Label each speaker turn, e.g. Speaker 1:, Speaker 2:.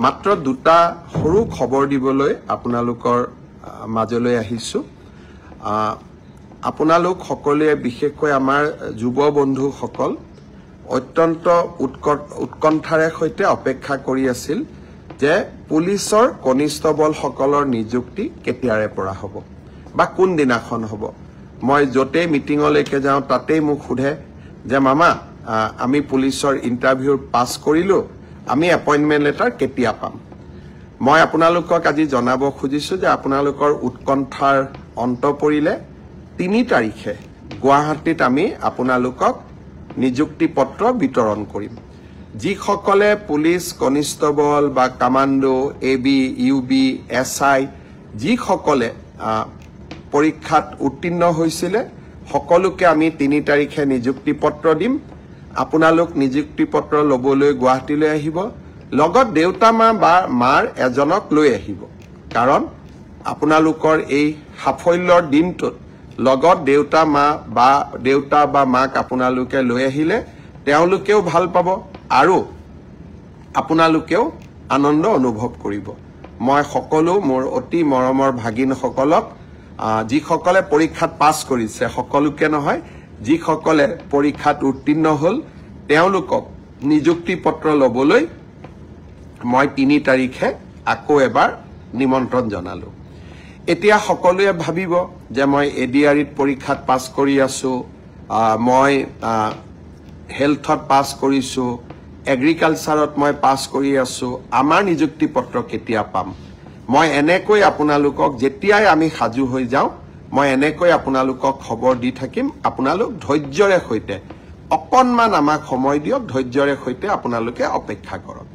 Speaker 1: মাত্ৰ দুটা সৰু খবৰ দিবলৈ আপোনালোকৰ মাজলৈ আহিছো আপোনালোক সকলোৱে বিশেষকৈ আমাৰ যুৱ বন্ধুসকল অত্যন্ত উৎকণ্ঠাৰে সৈতে অপেক্ষা কৰি আছিল যে পুলিচৰ কনিষ্টবল সকলৰ নিযুক্তি কেতিয়াৰে পৰা হ'ব বা কোন দিনাখন হ'ব মই যতে মিটিংলৈকে যাওঁ তাতেই মোক সোধে যে মামা আমি পুলিচৰ ইন্টাৰভিউ পাস কৰিলো আমি এপইন্টমেন্ট লেটাৰ কেতিয়া পাম মই আপোনালোকক আজি জনাব খুজিছো যে আপোনালোকৰ উৎকণ্ঠাৰ অন্ত পৰিলে 3 তাৰিখে গুৱাহাটীত আমি আপোনালোকক নিযুক্তি পত্ৰ বিতৰণ কৰিম যি সকলে পুলিচ কনিষ্টবল বা কমান্ডো এবি ইউবি এসআই যি সকলে পৰীক্ষাত উত্তীৰ্ণ হৈছিল সকলোকে আমি 3 তাৰিখে নিযুক্তি পত্ৰ দিম আপোনালোক নিযুক্তি পত্ৰ লবলৈ গুৱাহাটীলৈ আহিব লগত দেউতা মা বা মাৰ এজনক লৈ আহিব কাৰণ আপোনালোকৰ এই সাফল্যৰ দিনটোত লগত দেউতা বা মাক আপোনালোকে লৈ আহিলে তেওঁলোকেও ভাল পাব আৰু আপোনালোকেও আনন্দ অনুভৱ কৰিব মই সকলো মোৰ অতি মৰমৰ ভাগিন সকলক যি সকলে পৰীক্ষাত পাস কৰিছে সকলোকে নহয় যি সকলে পৰীক্ষাত উত্তীৰ্ণ হল তেওঁলোকক নিযুক্তি পত্ৰ লবলৈ মই 3 তাৰিখে আকৌ এবাৰ নিমন্ত্ৰণ জনালো এতিয়া সকলোৱে ভাবিব যে মই এডিআৰিত পৰীক্ষাত পাস কৰি আছো মই হেলথত পাস কৰিছো এগ্ৰিকালচাৰত মই পাস কৰি আছো আমাৰ নিযুক্তি পত্ৰ কেতিয়া পাম মই এনেকৈ আপোনালোকক যেতিয়াই আমি সাজু হৈ যাওঁ মই এনেকৈ আপোনালোকক খবৰ দি থাকিম আপোনালোক ধৈৰ্যৰে সৈতে অকণমান আমাক সময় দিয়ক ধৈৰ্যৰে সৈতে আপোনালোকে অপেক্ষা কৰক